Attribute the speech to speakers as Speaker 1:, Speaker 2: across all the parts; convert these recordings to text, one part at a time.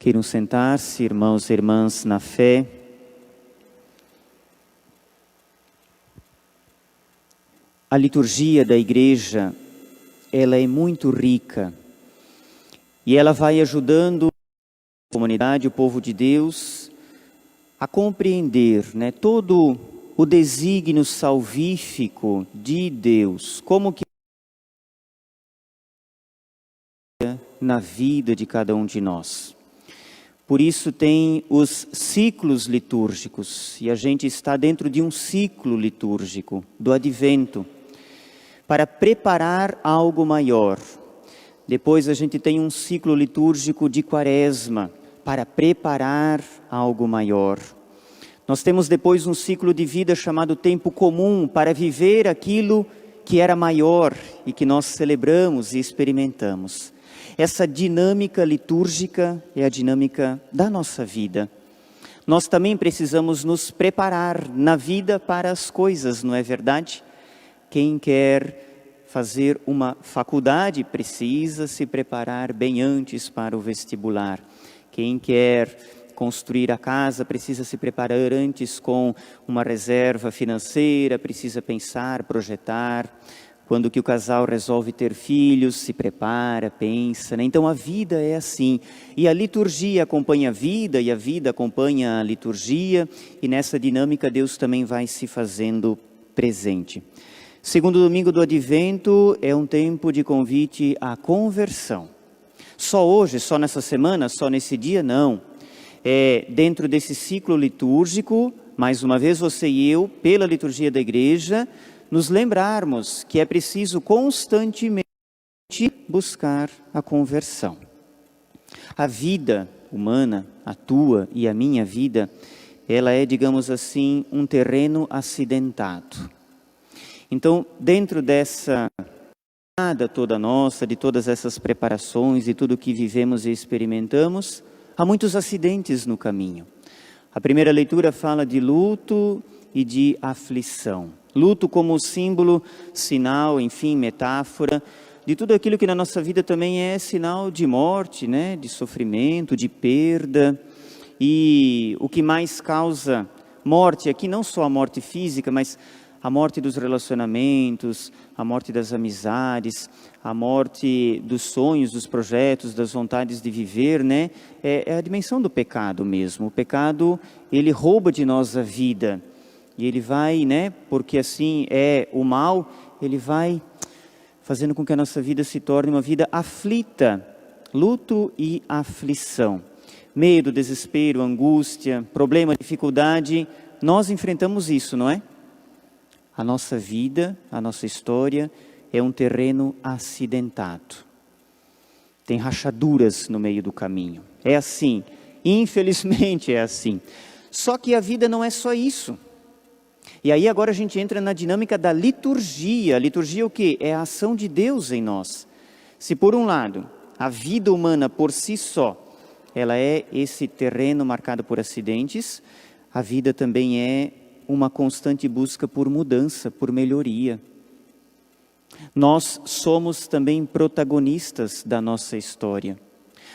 Speaker 1: Queiram sentar-se, irmãos e irmãs na fé. A liturgia da igreja, ela é muito rica e ela vai ajudando a comunidade, o povo de Deus, a compreender, todo o desígnio salvífico de Deus, como que na vida de cada um de nós. Por isso tem os ciclos litúrgicos, e a gente está dentro de um ciclo litúrgico do Advento, para preparar algo maior. Depois a gente tem um ciclo litúrgico de Quaresma, para preparar algo maior. Nós temos depois um ciclo de vida chamado tempo comum, para viver aquilo que era maior e que nós celebramos e experimentamos. Essa dinâmica litúrgica é a dinâmica da nossa vida. Nós também precisamos nos preparar na vida para as coisas, não é verdade? Quem quer fazer uma faculdade precisa se preparar bem antes para o vestibular. Quem quer construir a casa precisa se preparar antes com uma reserva financeira, precisa pensar, projetar. Quando que o casal resolve ter filhos, se prepara, pensa, Então a vida é assim. E a liturgia acompanha a vida, e a vida acompanha a liturgia, e nessa dinâmica Deus também vai se fazendo presente. Segundo domingo do Advento é um tempo de convite à conversão. Só hoje, só nessa semana, só nesse dia, não. Dentro desse ciclo litúrgico, mais uma vez você e eu, pela liturgia da igreja, nos lembrarmos que é preciso constantemente buscar a conversão. A vida humana, a tua e a minha vida, ela é, digamos assim, um terreno acidentado. Então, dentro dessa jornada toda nossa, de todas essas preparações, de tudo que vivemos e experimentamos, há muitos acidentes no caminho. A primeira leitura fala de luto e de aflição. Luto como símbolo, sinal, enfim, metáfora, de tudo aquilo que na nossa vida também é sinal de morte, de sofrimento, de perda. E o que mais causa morte aqui, não só a morte física, mas a morte dos relacionamentos, a morte das amizades, a morte dos sonhos, dos projetos, das vontades de viver, é a dimensão do pecado mesmo. O pecado, ele rouba de nós a vida. E ele vai, porque assim é o mal, ele vai fazendo com que a nossa vida se torne uma vida aflita, luto e aflição. Medo, desespero, angústia, problema, dificuldade, nós enfrentamos isso, não é? A nossa vida, a nossa história é um terreno acidentado. Tem rachaduras no meio do caminho. É assim, infelizmente é assim. Só que a vida não é só isso. E aí agora a gente entra na dinâmica da liturgia. A liturgia o quê? É a ação de Deus em nós. Se por um lado, a vida humana por si só, ela é esse terreno marcado por acidentes, a vida também é uma constante busca por mudança, por melhoria. Nós somos também protagonistas da nossa história.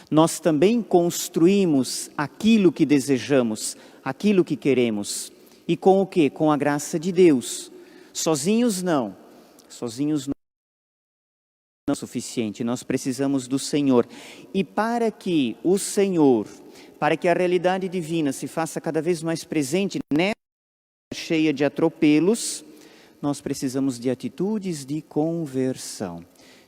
Speaker 1: Nós também construímos aquilo que desejamos, aquilo que queremos. E com o quê? Com a graça de Deus. Sozinhos não. Sozinhos não é suficiente. Nós precisamos do Senhor. E para que o Senhor, para que a realidade divina se faça cada vez mais presente nessa cheia de atropelos, nós precisamos de atitudes de conversão,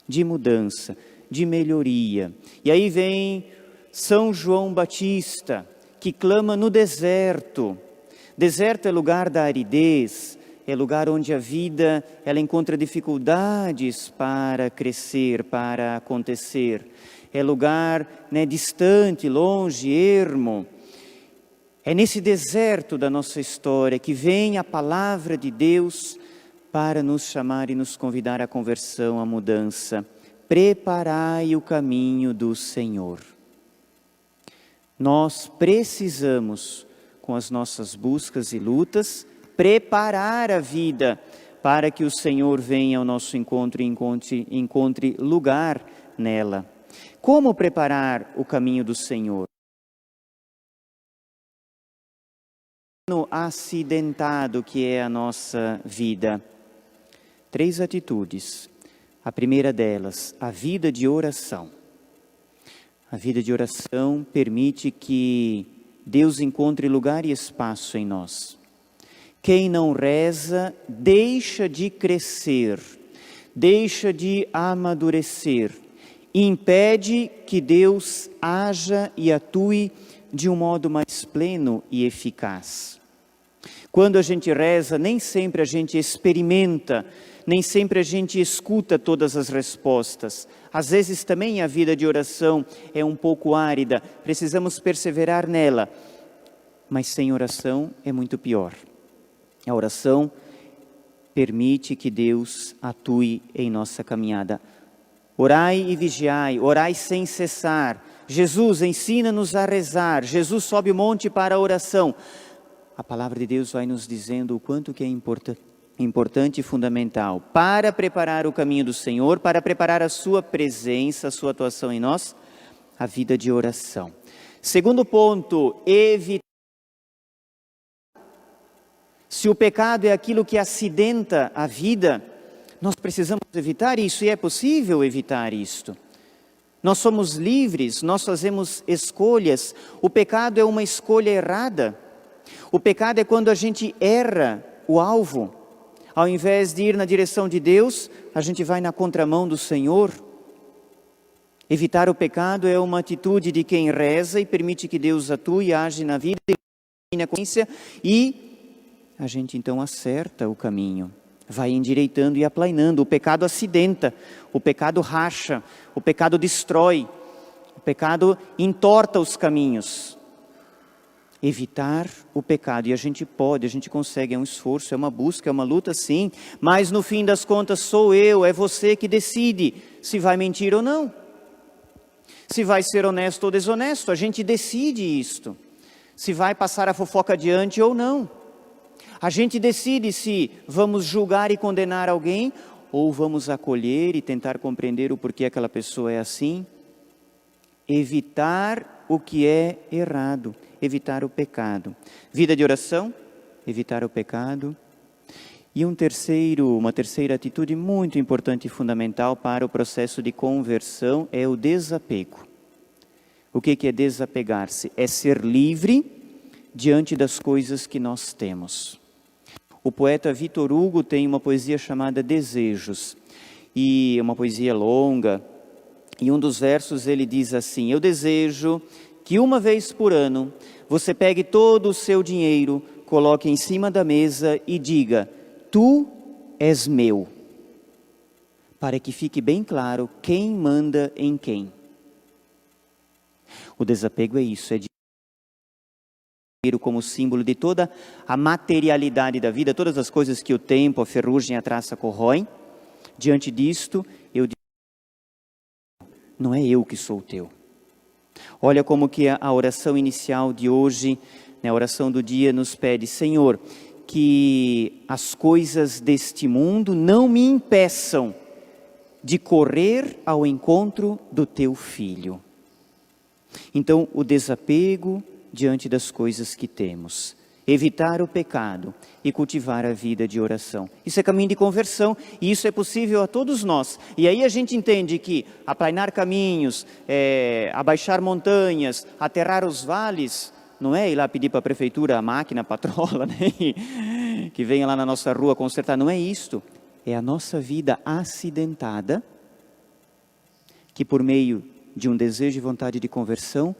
Speaker 1: de mudança, de melhoria. E aí vem São João Batista, que clama no deserto. Deserto é lugar da aridez, é lugar onde a vida ela encontra dificuldades para crescer, para acontecer. É lugar distante, longe, ermo. É nesse deserto da nossa história que vem a palavra de Deus para nos chamar e nos convidar à conversão, à mudança. Preparai o caminho do Senhor. Nós precisamos, com as nossas buscas e lutas, preparar a vida para que o Senhor venha ao nosso encontro e encontre lugar nela. Como preparar o caminho do Senhor? terreno acidentado que é a nossa vida. 3 atitudes. A primeira delas, a vida de oração. A vida de oração permite que Deus encontre lugar e espaço em nós. Quem não reza deixa de crescer, deixa de amadurecer, impede que Deus haja e atue de um modo mais pleno e eficaz. Quando a gente reza, nem sempre a gente experimenta, nem sempre a gente escuta todas as respostas. Às vezes também a vida de oração é um pouco árida, precisamos perseverar nela. Mas sem oração é muito pior. A oração permite que Deus atue em nossa caminhada. Orai e vigiai, orai sem cessar. Jesus ensina-nos a rezar, Jesus sobe o monte para a oração. A palavra de Deus vai nos dizendo o quanto que é importante e fundamental para preparar o caminho do Senhor, para preparar a sua presença, a sua atuação em nós, a vida de oração. Segundo ponto, evitar. Se o pecado é aquilo que acidenta a vida, nós precisamos evitar isso, e é possível evitar isto. Nós somos livres, nós fazemos escolhas. O pecado é uma escolha errada. O pecado é quando a gente erra o alvo. Ao invés de ir na direção de Deus, a gente vai na contramão do Senhor. Evitar o pecado é uma atitude de quem reza e permite que Deus atue e age na vida e na consciência, e a gente então acerta o caminho, vai endireitando e aplainando. O pecado acidenta, o pecado racha, o pecado destrói, o pecado entorta os caminhos. Evitar o pecado, e a gente pode, a gente consegue, é um esforço, é uma busca, é uma luta sim, mas no fim das contas sou eu, é você que decide se vai mentir ou não, se vai ser honesto ou desonesto, a gente decide isto, se vai passar a fofoca adiante ou não, a gente decide se vamos julgar e condenar alguém, ou vamos acolher e tentar compreender o porquê aquela pessoa é assim. Evitar o que é errado, evitar o pecado. Vida de oração, evitar o pecado. E uma terceira atitude muito importante e fundamental para o processo de conversão é o desapego. O que é desapegar-se? É ser livre diante das coisas que nós temos. O poeta Victor Hugo tem uma poesia chamada Desejos, e uma poesia longa, e um dos versos ele diz assim: eu desejo que uma vez por ano você pegue todo o seu dinheiro, coloque em cima da mesa e diga: tu és meu, para que fique bem claro quem manda em quem. O desapego é isso, é dinheiro como símbolo de toda a materialidade da vida, todas as coisas que o tempo, a ferrugem e a traça corroem. Diante disto, eu digo: não é eu que sou teu. Olha como que a oração inicial de hoje, a oração do dia nos pede: Senhor, que as coisas deste mundo não me impeçam de correr ao encontro do teu Filho. Então, o desapego diante das coisas que temos, evitar o pecado e cultivar a vida de oração. Isso é caminho de conversão, e isso é possível a todos nós. E aí a gente entende que aplainar caminhos, abaixar montanhas, aterrar os vales, não é ir lá pedir para a prefeitura a máquina, a patrola, né? Que venha lá na nossa rua consertar, não é isto. É a nossa vida acidentada, que por meio de um desejo e vontade de conversão,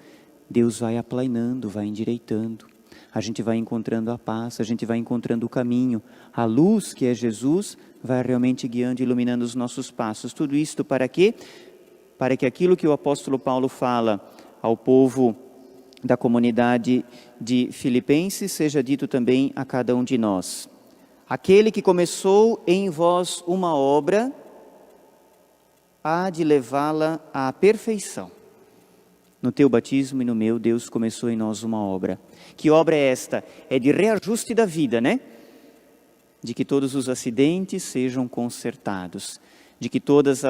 Speaker 1: Deus vai aplainando, vai endireitando. A gente vai encontrando a paz, a gente vai encontrando o caminho. A luz, que é Jesus, vai realmente guiando e iluminando os nossos passos. Tudo isto para quê? Para que aquilo que o apóstolo Paulo fala ao povo da comunidade de Filipenses seja dito também a cada um de nós. Aquele que começou em vós uma obra, há de levá-la à perfeição. No teu batismo e no meu, Deus começou em nós uma obra. Que obra é esta? É de reajuste da vida, né? De que todos os acidentes sejam consertados. De que todas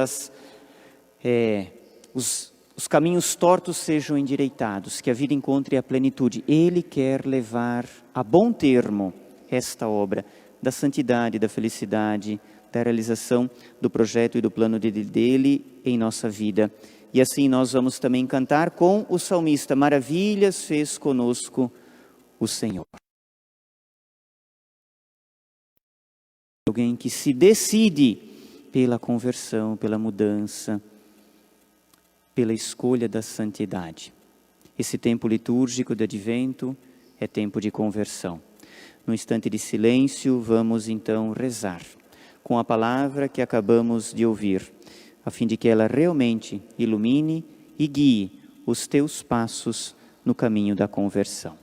Speaker 1: os caminhos tortos sejam endireitados, que a vida encontre a plenitude. Ele quer levar a bom termo esta obra da santidade, da felicidade, da realização do projeto e do plano dele em nossa vida. E assim nós vamos também cantar com o salmista: maravilhas fez conosco o Senhor. Alguém que se decide pela conversão, pela mudança, pela escolha da santidade. Esse tempo litúrgico de advento é tempo de conversão. No instante de silêncio, vamos então rezar com a palavra que acabamos de ouvir, a fim de que ela realmente ilumine e guie os teus passos no caminho da conversão.